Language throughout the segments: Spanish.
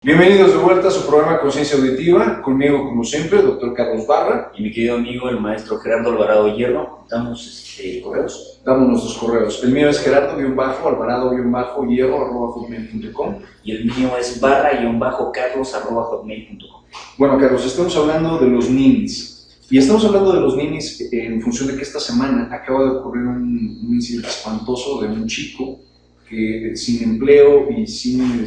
Bienvenidos de vuelta a su programa Conciencia Auditiva, conmigo como siempre, doctor Carlos Barra. Y mi querido amigo, el maestro Gerardo Alvarado Hierro. Damos correos. Damos nuestros correos. El mío es gerardo-alvarado-hierro@hotmail.com. Y el mío es barra-carlos@hotmail.com. Bueno, Carlos, estamos hablando de los ninis. Y estamos hablando de los ninis en función de que esta semana acaba de ocurrir un incidente espantoso de un chico que sin empleo y sin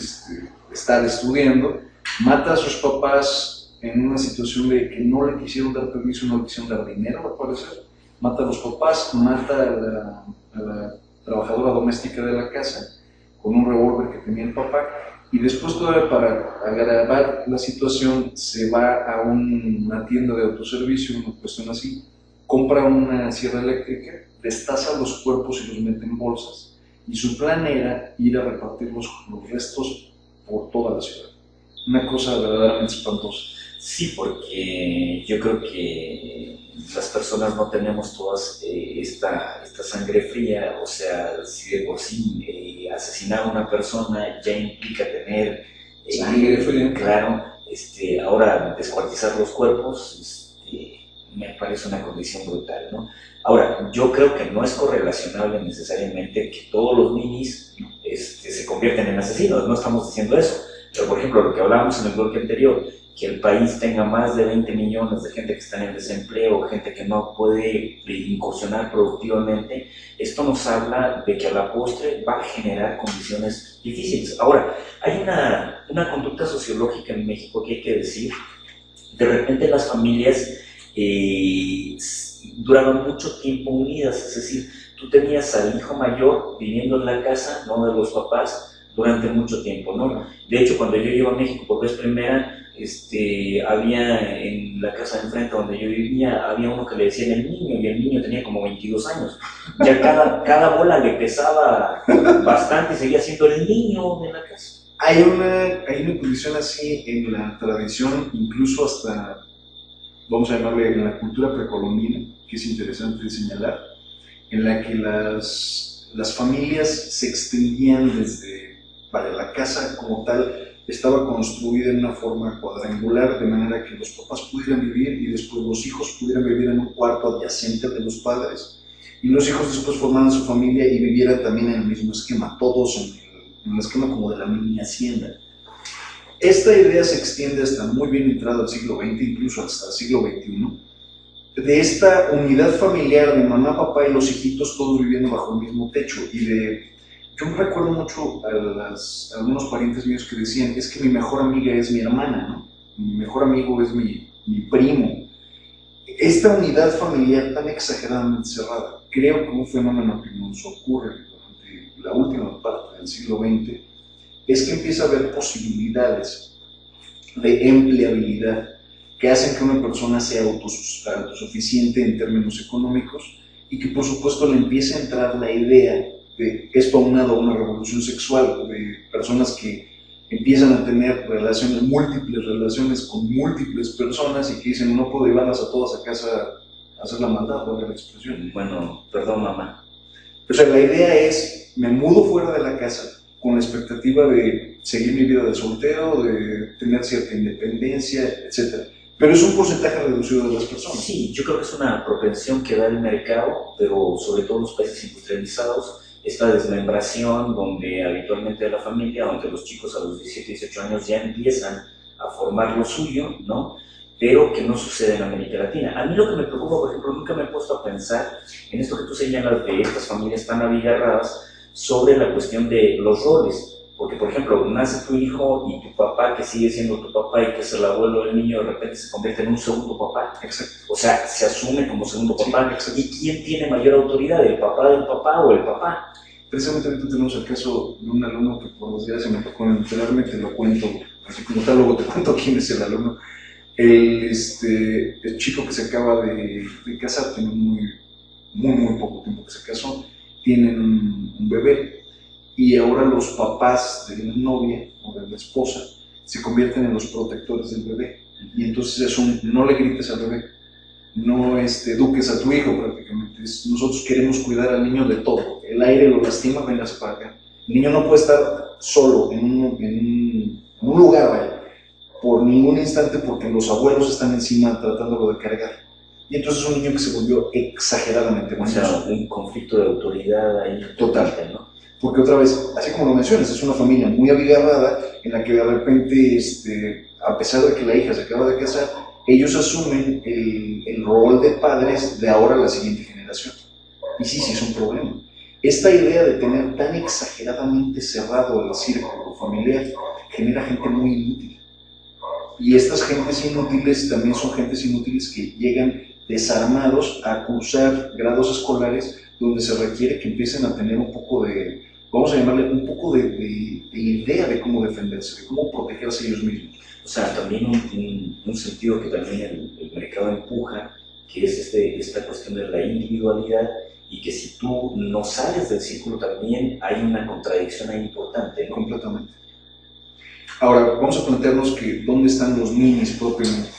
estar estudiando, mata a sus papás en una situación de que no le quisieron dar permiso, no le quisieron dar dinero, al parecer. Mata a los papás, mata a la trabajadora doméstica de la casa con un revólver que tenía el papá, y después todavía para agravar la situación se va a una tienda de autoservicio, una cuestión así, compra una sierra eléctrica, destaza los cuerpos y los mete en bolsas, y su plan era ir a repartir los restos por toda la ciudad. Una cosa verdaderamente espantosa. Sí, porque yo creo que las personas no tenemos todas esta sangre fría. O sea, si de por sí asesinar a una persona ya implica tener sangre fría, claro, ahora descuartizar los cuerpos me parece una condición brutal, ¿no? Ahora, yo creo que no es correlacionable necesariamente que todos los ninis se convierten en asesinos, no estamos diciendo eso. Pero, por ejemplo, lo que hablábamos en el bloque anterior, que el país tenga más de 20 millones de gente que está en el desempleo, gente que no puede incursionar productivamente, esto nos habla de que a la postre va a generar condiciones difíciles. Ahora, hay una conducta sociológica en México que hay que decir. De repente las familias duraban mucho tiempo unidas, es decir, tú tenías al hijo mayor viviendo en la casa, no de los papás, durante mucho tiempo, ¿no? De hecho, cuando yo llego a México por vez primera, había en la casa de enfrente donde yo vivía, había uno que le decían el niño, y el niño tenía como 22 años. Ya cada bola le pesaba bastante y seguía siendo el niño de la casa. Hay una condición así en la tradición, incluso hasta, vamos a llamarle, en la cultura precolombina, que es interesante señalar, en la que las familias se extendían desde, la casa como tal estaba construida en una forma cuadrangular, de manera que los papás pudieran vivir y después los hijos pudieran vivir en un cuarto adyacente de los padres, y los hijos después formaran su familia y vivieran también en el mismo esquema, todos en el esquema como de la mini hacienda. Esta idea se extiende hasta muy bien entrado al siglo XX, incluso hasta el siglo XXI, de esta unidad familiar de mamá, papá y los hijitos todos viviendo bajo el mismo techo. Yo recuerdo mucho a algunos parientes míos que decían, es que mi mejor amiga es mi hermana, ¿no? Mi mejor amigo es mi primo. Esta unidad familiar tan exageradamente cerrada, creo que un fenómeno que nos ocurre durante la última parte del siglo XX, es que empieza a haber posibilidades de empleabilidad que hacen que una persona sea autosuficiente en términos económicos, y que por supuesto le empieza a entrar la idea de esto aunado a una revolución sexual, de personas que empiezan a tener múltiples relaciones con múltiples personas, y que dicen, no puedo llevarlas a todas a casa a hacer la maldad, valga la expresión. Bueno, perdón, mamá. O sea, la idea es, me mudo fuera de la casa con la expectativa de seguir mi vida de soltero, de tener cierta independencia, etc. Pero es un porcentaje reducido de las personas. Sí, yo creo que es una propensión que da el mercado, pero sobre todo en los países industrializados, esta desmembración donde habitualmente de la familia, donde los chicos a los 17, 18 años ya empiezan a formar lo suyo, ¿no? Pero que no sucede en América Latina. A mí lo que me preocupa, por ejemplo, nunca me he puesto a pensar en esto que tú señalas de estas familias tan abigarradas, sobre la cuestión de los roles. Porque, por ejemplo, nace tu hijo y tu papá, que sigue siendo tu papá y que es el abuelo del niño, de repente se convierte en un segundo papá. Exacto. O sea, se asume como segundo papá. Sí, ¿Y quién tiene mayor autoridad, el papá del papá o el papá? Precisamente ahorita tenemos el caso de un alumno que por desgracia me tocó enterarme, te lo cuento, así como tal, luego te cuento quién es el alumno. El chico que se acaba de casar, tiene muy poco tiempo que se casó, tienen un bebé, y ahora los papás de la novia o de la esposa se convierten en los protectores del bebé, y entonces es no le grites al bebé, no eduques a tu hijo prácticamente. Nosotros queremos cuidar al niño de todo. El aire lo lastima, véngase para acá. El niño no puede estar solo en un ningún lugar, vaya, por ningún instante, porque los abuelos están encima tratándolo de cargar. Y entonces es un niño que se volvió exageradamente mañoso. O sea, un conflicto de autoridad ahí. Total, ¿no? Porque otra vez, así como lo mencionas, es una familia muy abigarrada en la que de repente, a pesar de que la hija se acaba de casar, ellos asumen el rol de padres de ahora la siguiente generación. Y sí es un problema. Esta idea de tener tan exageradamente cerrado el círculo familiar genera gente muy inútil. Y estas gentes inútiles también son gentes inútiles que llegan desarmados a cursar grados escolares donde se requiere que empiecen a tener un poco de, vamos a llamarle, un poco de idea de cómo defenderse, de cómo protegerse ellos mismos. O sea, también un sentido que también el mercado empuja, que es esta cuestión de la individualidad, y que si tú no sales del círculo también hay una contradicción ahí importante, ¿no? Completamente. Ahora, vamos a plantearnos que dónde están los ninis propiamente.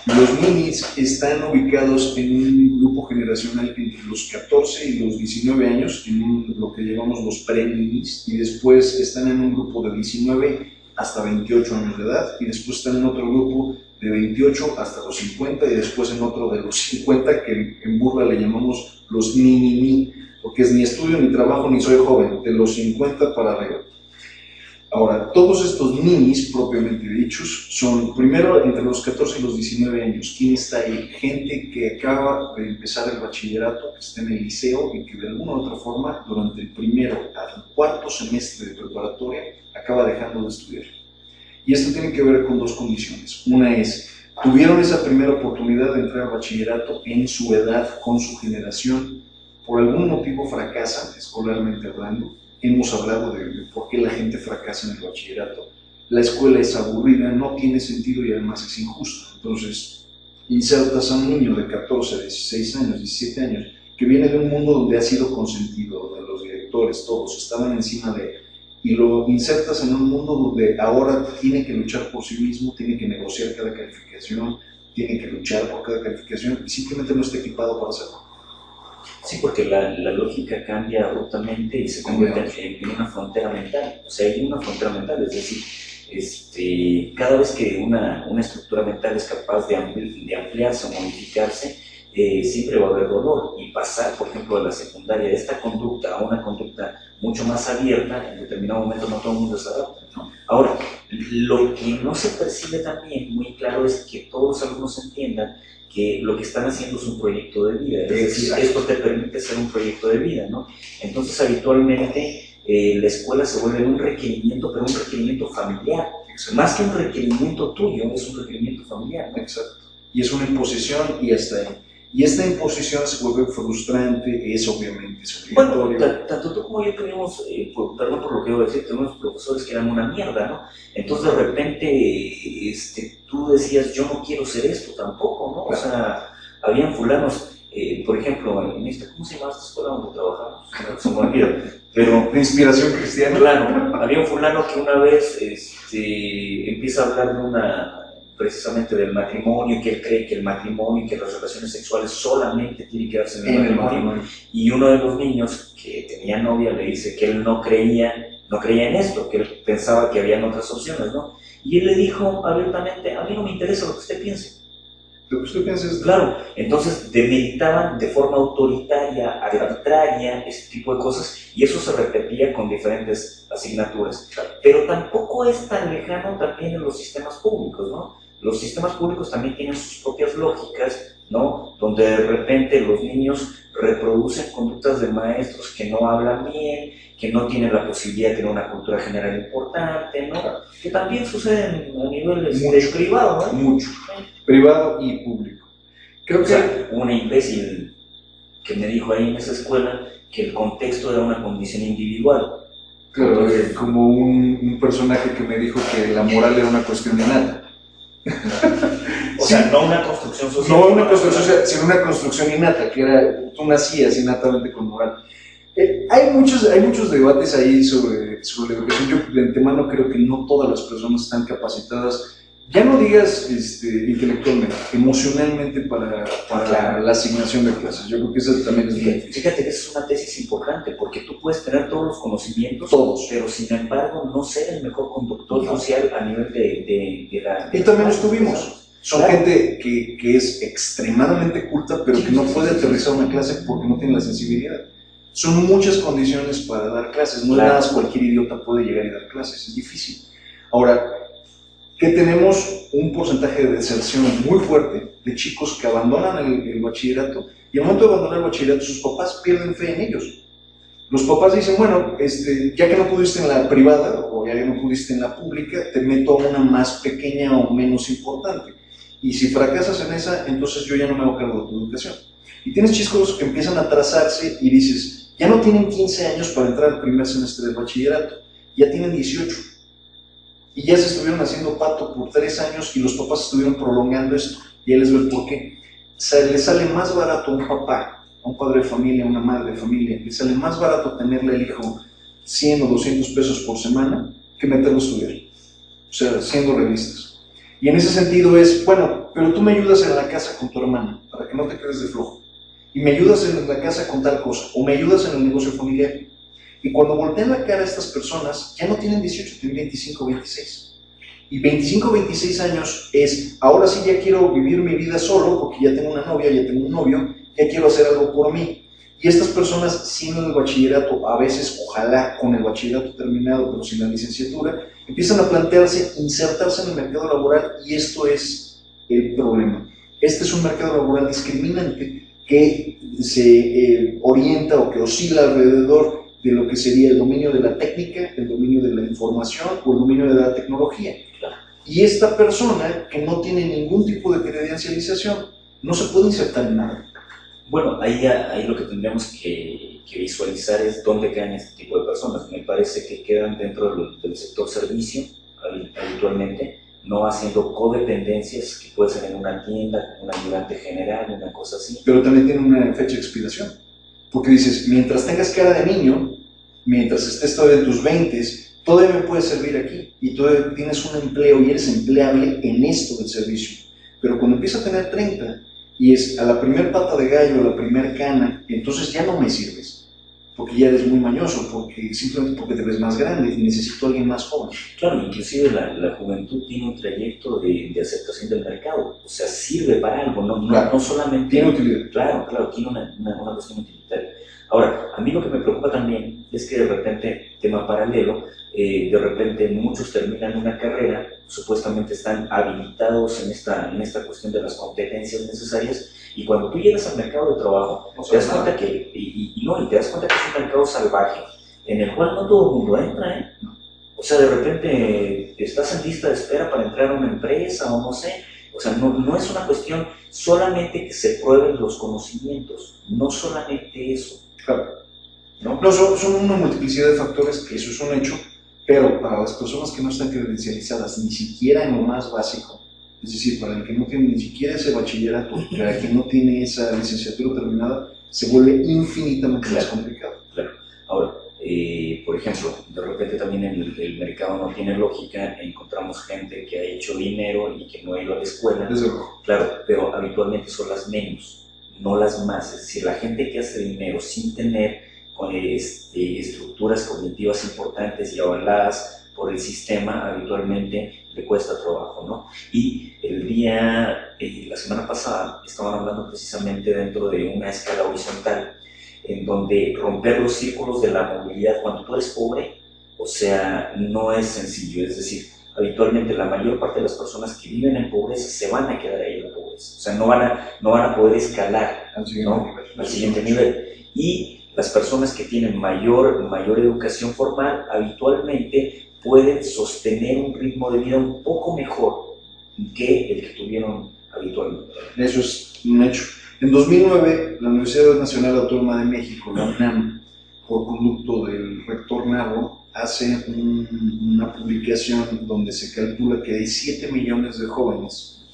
Los ninis están ubicados en un grupo generacional entre los 14 y los 19 años, en lo que llamamos los pre-ninis, y después están en un grupo de 19 hasta 28 años de edad, y después están en otro grupo de 28 hasta los 50, y después en otro de los 50, que en burla le llamamos los ni, porque es ni estudio, ni trabajo, ni soy joven, de los 50 para arriba. Ahora, todos estos ninis, propiamente dichos, son primero entre los 14 y los 19 años. ¿Quién está ahí? Gente que acaba de empezar el bachillerato, que está en el liceo y que de alguna u otra forma, durante el primero al cuarto semestre de preparatoria, acaba dejando de estudiar. Y esto tiene que ver con dos condiciones. Una es, tuvieron esa primera oportunidad de entrar al bachillerato en su edad, con su generación, por algún motivo fracasan escolarmente hablando. Hemos hablado de por qué la gente fracasa en el bachillerato. La escuela es aburrida, no tiene sentido y además es injusta. Entonces, insertas a un niño de 14, 16 años, 17 años, que viene de un mundo donde ha sido consentido, donde los directores, todos estaban encima de él, y lo insertas en un mundo donde ahora tiene que luchar por sí mismo, tiene que negociar cada calificación, tiene que luchar por cada calificación y simplemente no está equipado para hacerlo. Sí, porque la lógica cambia abruptamente y se convierte en una frontera mental. O sea, hay una frontera mental, es decir, cada vez que una estructura mental es capaz de ampliarse o modificarse, siempre va a haber dolor. Y pasar, por ejemplo, de la secundaria de esta conducta a una conducta mucho más abierta, en determinado momento no todo el mundo se adapta, ¿no? Ahora, lo que no se percibe también muy claro es que todos los alumnos entiendan que lo que están haciendo es un proyecto de vida, es decir, esto te permite ser un proyecto de vida, ¿no? Entonces, habitualmente, la escuela se vuelve un requerimiento, pero un requerimiento familiar. Exacto. Más que un requerimiento tuyo, es un requerimiento familiar, ¿no? Exacto. Y es una imposición y hasta ahí. Y esta imposición se vuelve frustrante, es obviamente obligatorio. Bueno, tanto tú como yo tenemos, perdón por lo que voy a decir, tenemos profesores que eran una mierda, ¿no? Entonces de repente tú decías, yo no quiero ser esto tampoco, ¿no? Claro. O sea, habían fulanos, por ejemplo, en ¿cómo se llama esta escuela donde trabajamos? Se me olvida. Pero, ¿de inspiración cristiana? Claro, había un fulano que una vez empieza a hablar precisamente del matrimonio, que él cree que el matrimonio y que las relaciones sexuales solamente tienen que darse en el matrimonio. Y uno de los niños que tenía novia le dice que él no creía en esto, que él pensaba que habían otras opciones, ¿no? Y él le dijo abiertamente, a mí no me interesa lo que usted piense. Lo que usted piensa es... Claro, entonces demeritaban de forma autoritaria, arbitraria, este tipo de cosas, y eso se repetía con diferentes asignaturas. Pero tampoco es tan lejano también en los sistemas públicos, ¿no? Los sistemas públicos también tienen sus propias lógicas, ¿no? Donde de repente los niños reproducen conductas de maestros que no hablan bien, que no tienen la posibilidad de tener una cultura general importante, ¿no? Que también sucede a nivel privado, ¿no? Mucho. Privado y público. Creo que una imbécil que me dijo ahí en esa escuela que el contexto era una condición individual. Claro, entonces, como un personaje que me dijo que la moral era una cuestión de nada. O sea, no una construcción social. No una construcción social, sino una construcción innata, que era, tú nacías innatamente con moral. Hay muchos debates ahí sobre la educación. Yo de antemano creo que no todas las personas están capacitadas Ya no digas intelectualmente, emocionalmente para la asignación de clases. Yo creo que eso también es muy difícil. Fíjate que esa es una tesis importante, porque tú puedes tener todos los conocimientos, pero sin embargo no ser el mejor conductor social a nivel de la... Y también los tuvimos. Son gente que es extremadamente culta, pero que no puede aterrizar una clase porque no tiene la sensibilidad. Son muchas condiciones para dar clases. No es nada más cualquier idiota puede llegar y dar clases. Es difícil. Ahora, que tenemos un porcentaje de deserción muy fuerte de chicos que abandonan el bachillerato y al momento de abandonar el bachillerato sus papás pierden fe en ellos. Los papás dicen, bueno, ya que no pudiste en la privada o ya que no pudiste en la pública, te meto a una más pequeña o menos importante. Y si fracasas en esa, entonces yo ya no me hago cargo de tu educación. Y tienes chicos que empiezan a atrasarse y dices, ya no tienen 15 años para entrar al primer semestre del bachillerato, ya tienen 18. Y ya se estuvieron haciendo pato por 3 años y los papás estuvieron prolongando esto. Y ahí les veo el por qué. Le sale más barato a un papá, a un padre de familia, a una madre de familia, le sale más barato tenerle al hijo 100 o 200 pesos por semana que meterlo a estudiar. O sea, siendo realistas. Y en ese sentido es, bueno, pero tú me ayudas en la casa con tu hermano, para que no te quedes de flojo. Y me ayudas en la casa con tal cosa, o me ayudas en el negocio familiar. Y cuando voltean la cara a estas personas, ya no tienen 18, tienen 25, 26. Y 25, 26 años es, ahora sí ya quiero vivir mi vida solo, porque ya tengo una novia, ya tengo un novio, ya quiero hacer algo por mí. Y estas personas, sin el bachillerato, a veces, ojalá con el bachillerato terminado, pero sin la licenciatura, empiezan a plantearse insertarse en el mercado laboral y esto es el problema. Este es un mercado laboral discriminante que se orienta o que oscila alrededor de lo que sería el dominio de la técnica, el dominio de la información o el dominio de la tecnología. Y esta persona que no tiene ningún tipo de credencialización no se puede insertar en nada. Bueno, ahí lo que tendríamos que visualizar es dónde quedan este tipo de personas. Me parece que quedan dentro del sector servicio habitualmente, no haciendo codependencias que puede ser en una tienda, un ayudante general, una cosa así. Pero también tiene una fecha de expiración. Porque dices, mientras tengas cara de niño, mientras estés todavía en tus 20s, todavía me puede servir aquí y todavía tienes un empleo y eres empleable en esto del servicio. Pero cuando empiezas a tener 30 y es a la primer pata de gallo, a la primer cana, entonces ya no me sirves, porque ya eres muy mañoso, simplemente porque te ves más grande y necesito a alguien más joven. Claro, inclusive la juventud tiene un trayecto de aceptación del mercado, o sea, sirve para algo, no solamente... Tiene utilidad. Claro, tiene una cuestión utilitaria. Ahora, a mí lo que me preocupa también es que de repente, tema paralelo, de repente muchos terminan una carrera, supuestamente están habilitados en esta cuestión de las competencias necesarias, y cuando tú llegas al mercado de trabajo, te das cuenta que, te das cuenta que es un mercado salvaje, en el cual no todo el mundo entra, ¿eh? O sea, de repente estás en lista de espera para entrar a una empresa o no sé. O sea, no es una cuestión solamente que se prueben los conocimientos, no solamente eso. Claro. No, son una multiplicidad de factores, que eso es un hecho, pero para las personas que no están credencializadas, ni siquiera en lo más básico, es decir, para el que no tiene ni siquiera ese bachillerato, para el que no tiene esa licenciatura terminada, se vuelve infinitamente más complicado. Claro. Ahora, por ejemplo, de repente también el mercado no tiene lógica, encontramos gente que ha hecho dinero y que no ha ido a la escuela. Desde luego. Claro, pero habitualmente son las menos, no las más. Es decir, la gente que hace dinero sin tener estructuras cognitivas importantes y avaladas por el sistema, habitualmente le cuesta trabajo, ¿no? Y la semana pasada estaban hablando precisamente dentro de una escala horizontal, en donde romper los círculos de la movilidad cuando tú eres pobre, o sea, no es sencillo. Es decir, habitualmente la mayor parte de las personas que viven en pobreza se van a quedar ahí en la pobreza, o sea, no van a poder escalar al siguiente nivel. Y las personas que tienen mayor educación formal habitualmente pueden sostener un ritmo de vida un poco mejor que el que tuvieron habitualmente. Eso es un hecho. En 2009, la Universidad Nacional Autónoma de México, la UNAM, por conducto del rector Narro, hace una publicación donde se calcula que hay 7 millones de jóvenes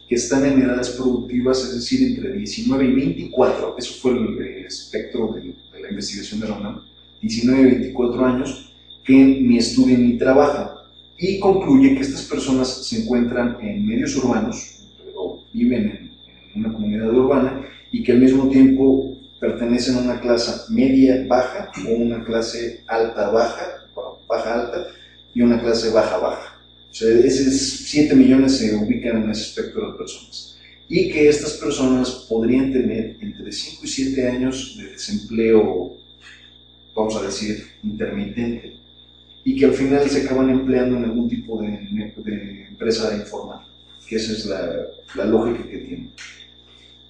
que están en edades productivas, es decir, entre 19 y 24, eso fue el espectro de la investigación de la UNAM, 19 y 24 años, que ni estudian ni trabajan. y concluye que estas personas se encuentran en medios urbanos, pero viven en una comunidad urbana y que al mismo tiempo pertenecen a una clase media-baja o una clase alta-baja, bueno, baja-alta, y una clase baja-baja. O sea, esos 7 millones se ubican en ese espectro de personas. Y que estas personas podrían tener entre 5 y 7 años de desempleo, vamos a decir, intermitente, y que al final se acaban empleando en algún tipo de empresa informal, que esa es la lógica que tiene.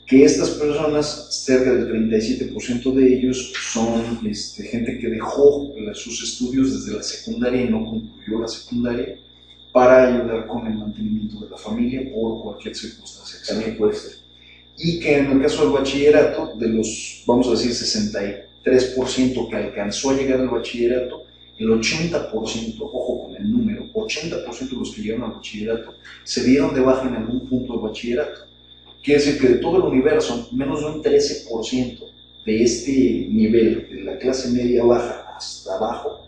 Que estas personas, cerca del 37% de ellos, son gente que dejó sus estudios desde la secundaria y no concluyó la secundaria para ayudar con el mantenimiento de la familia por cualquier circunstancia. También puede ser. Y que en el caso del bachillerato, de los, vamos a decir, 63% que alcanzó a llegar al bachillerato, el 80%, ojo con el número, 80% de los que llegaron al bachillerato se dieron de baja en algún punto del bachillerato. Quiere decir que de todo el universo, menos de un 13% de este nivel, de la clase media-baja hasta abajo,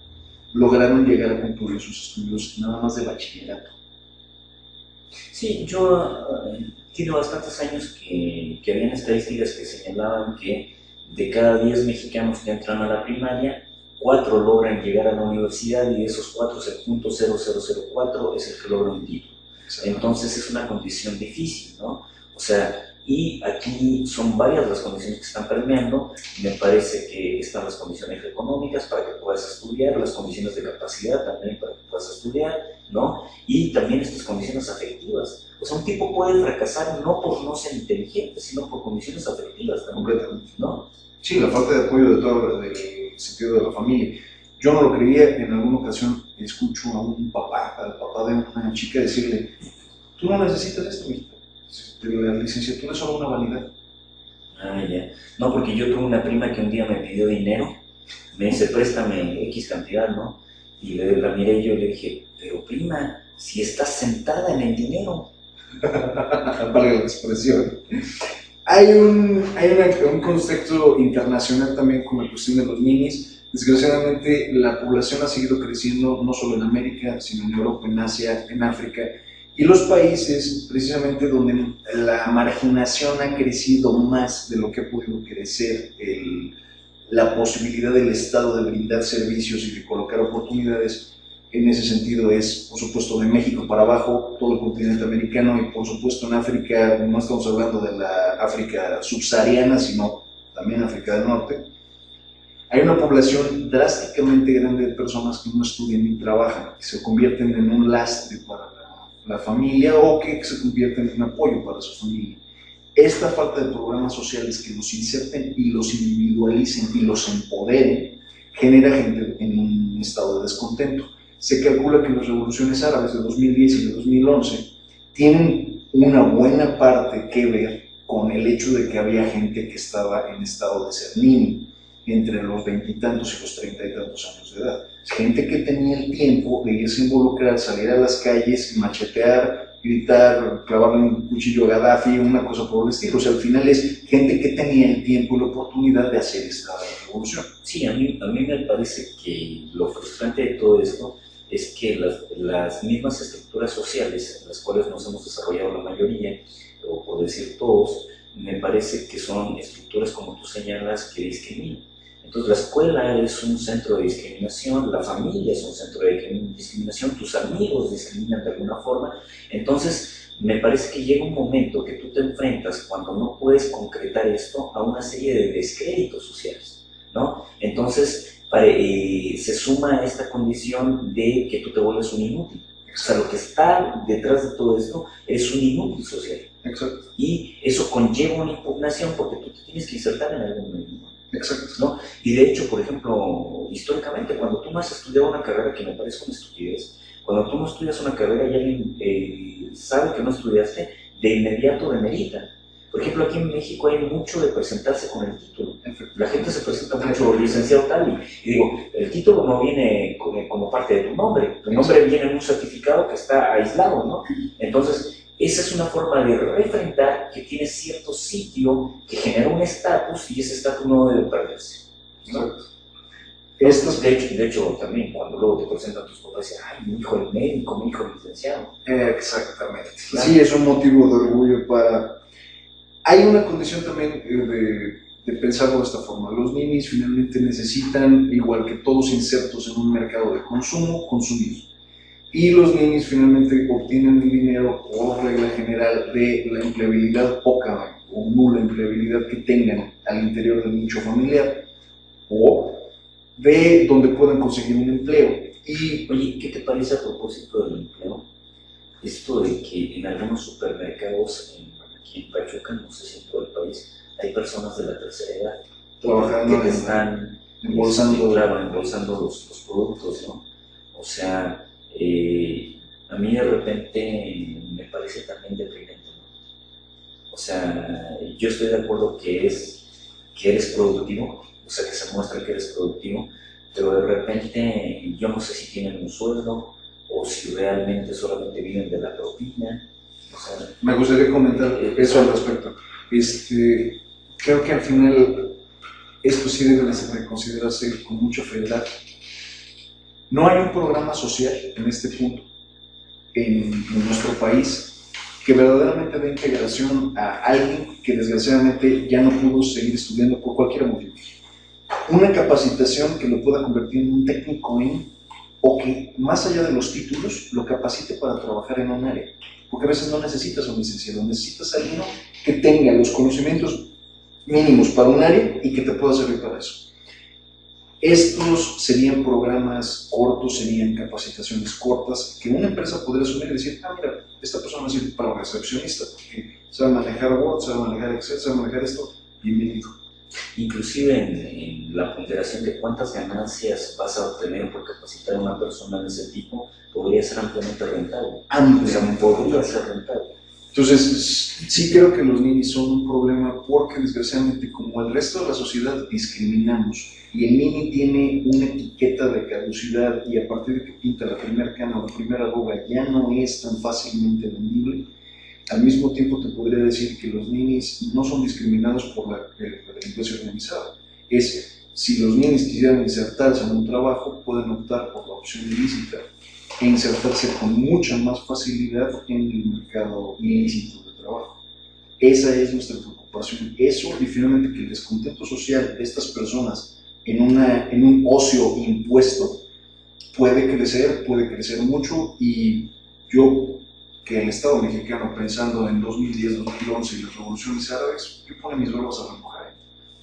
lograron llegar a concluir sus estudios nada más de bachillerato. Sí, tiene bastantes años que habían estadísticas que señalaban que de cada 10 mexicanos que entran a la primaria, 4 logran llegar a la universidad y de esos 4 el punto 0004 es el que logra un título. Entonces es una condición difícil, ¿no? O sea, y aquí son varias las condiciones que están permeando. Me parece que están las condiciones económicas para que puedas estudiar, las condiciones de capacidad también para que puedas estudiar, ¿no? Y también estas condiciones afectivas. O sea, un tipo puede fracasar no por no ser inteligente, sino por condiciones afectivas también, Completamente. ¿no? Sí, la falta de apoyo de todo el sentido de la familia. Yo no lo creía, en alguna ocasión escucho a un papá, al papá de una chica decirle: tú no necesitas esto, hijita. La licenciatura es solo una vanidad. Ah, ya. No, porque yo tuve una prima que un día me pidió dinero, me dice, préstame X cantidad, ¿no? Y la miré y yo le dije, pero prima, si estás sentada en el dinero. Valga la expresión. Hay un contexto internacional también con la cuestión de los ninis. Desgraciadamente, la población ha seguido creciendo no solo en América, sino en Europa, en Asia, en África. Y los países, precisamente donde la marginación ha crecido más de lo que ha podido crecer la posibilidad del Estado de brindar servicios y de colocar oportunidades, en ese sentido es, por supuesto, de México para abajo, todo el continente americano, y por supuesto en África, no estamos hablando de la África subsahariana, sino también África del Norte. Hay una población drásticamente grande de personas que no estudian ni trabajan, que se convierten en un lastre para la familia o que se convierten en un apoyo para su familia. Esta falta de programas sociales que los inserten y los individualicen y los empoderen genera gente en un estado de descontento. Se calcula que las revoluciones árabes de 2010 y de 2011 tienen una buena parte que ver con el hecho de que había gente que estaba en estado de ser nini entre los 20 y tantos y los 30 y tantos años de edad. Gente que tenía el tiempo de irse a involucrar, salir a las calles, machetear, gritar, clavarle un cuchillo a Gaddafi, una cosa por el estilo. O sea, al final es gente que tenía el tiempo y la oportunidad de hacer esta revolución. Sí, a mí me parece que lo frustrante de todo esto es que las mismas estructuras sociales en las cuales nos hemos desarrollado la mayoría, o por decir todos, me parece que son estructuras, como tú señalas, que discriminan. Entonces la escuela es un centro de discriminación, la familia es un centro de discriminación, tus amigos discriminan de alguna forma. Entonces me parece que llega un momento que tú te enfrentas, cuando no puedes concretar esto, a una serie de descréditos sociales, ¿no? Entonces se suma esta condición de que tú te vuelves un inútil. O sea, lo que está detrás de todo esto es un inútil social. Exacto. Y eso conlleva una impugnación porque tú te tienes que insertar en algún medio. Exacto. ¿No? Y de hecho, por ejemplo, históricamente, cuando tú no has estudiado una carrera, que me parece una estupidez, cuando tú no estudias una carrera y alguien sabe que no estudiaste, de inmediato demerita. Por ejemplo, aquí en México hay mucho de presentarse con el título. La gente se presenta mucho licenciado tal y digo, el título no viene como parte de tu nombre viene en un certificado que está aislado, ¿no? Entonces, esa es una forma de refrendar que tienes cierto sitio que genera un estatus y ese estatus no debe perderse, ¿no? De hecho, también cuando luego te presentan a tus papás, dicen, ay, mi hijo es médico, mi hijo es licenciado. Exactamente. Claro. Sí, es un motivo de orgullo para... Hay una condición también de pensarlo de esta forma. Los ninis finalmente necesitan, igual que todos insertos en un mercado de consumo, consumir. Y los ninis finalmente obtienen el dinero por regla general de la empleabilidad poca o nula empleabilidad que tengan al interior del nicho familiar o de donde puedan conseguir un empleo. Y, oye, ¿qué te parece a propósito del empleo? Esto de que en algunos supermercados, aquí en Pachuca, no sé si en todo el país, hay personas de la tercera edad trabajando que te están embolsando los productos, ¿no? O sea, a mí de repente me parece también deprimente, ¿no? O sea, yo estoy de acuerdo que eres productivo, o sea, que se muestra que eres productivo, pero de repente yo no sé si tienen un sueldo o si realmente solamente viven de la propina. O sea, me gustaría comentar eso al respecto. Creo que al final esto sí debe de considerarse con mucha frialdad. No hay un programa social en este punto en nuestro país que verdaderamente dé integración a alguien que desgraciadamente ya no pudo seguir estudiando por cualquier motivo. Una capacitación que lo pueda convertir en un técnico o que más allá de los títulos lo capacite para trabajar en un área. Porque a veces no necesitas un licenciado, necesitas a alguien que tenga los conocimientos mínimos para un área y que te pueda servir para eso. Estos serían programas cortos, serían capacitaciones cortas que una empresa podría asumir y decir, mira, esta persona sirve para un recepcionista, porque sabe manejar Word, sabe manejar Excel, sabe manejar esto, bienvenido. Inclusive en la ponderación de cuántas ganancias vas a obtener por capacitar a una persona de ese tipo, podría ser ampliamente rentable. Podría ser rentable. Entonces, sí creo que los ninis son un problema porque desgraciadamente como el resto de la sociedad discriminamos y el nini tiene una etiqueta de caducidad y a partir de que pinta la primera cana o la primera arruga ya no es tan fácilmente vendible. Al mismo tiempo te podría decir que los ninis no son discriminados por la delincuencia organizada. Si los ninis quisieran insertarse en un trabajo, pueden optar por la opción ilícita e insertarse con mucha más facilidad en el mercado ilícito de trabajo. Esa es nuestra preocupación. Eso y finalmente que el descontento social de estas personas en un ocio impuesto puede crecer mucho y yo que el Estado mexicano, pensando en 2010, 2011 y las revoluciones árabes, yo pone mis verbas a remojar,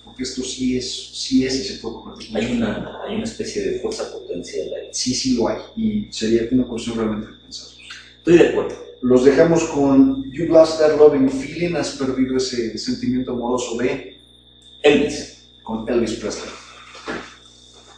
porque esto sí es y se puede convertir. Hay una especie de fuerza potencial ahí. Sí lo hay, y sería una cuestión realmente de pensar. Estoy de acuerdo. Los dejamos con You Lost That Loving Feeling, has perdido ese sentimiento amoroso de Elvis. Con Elvis Presley.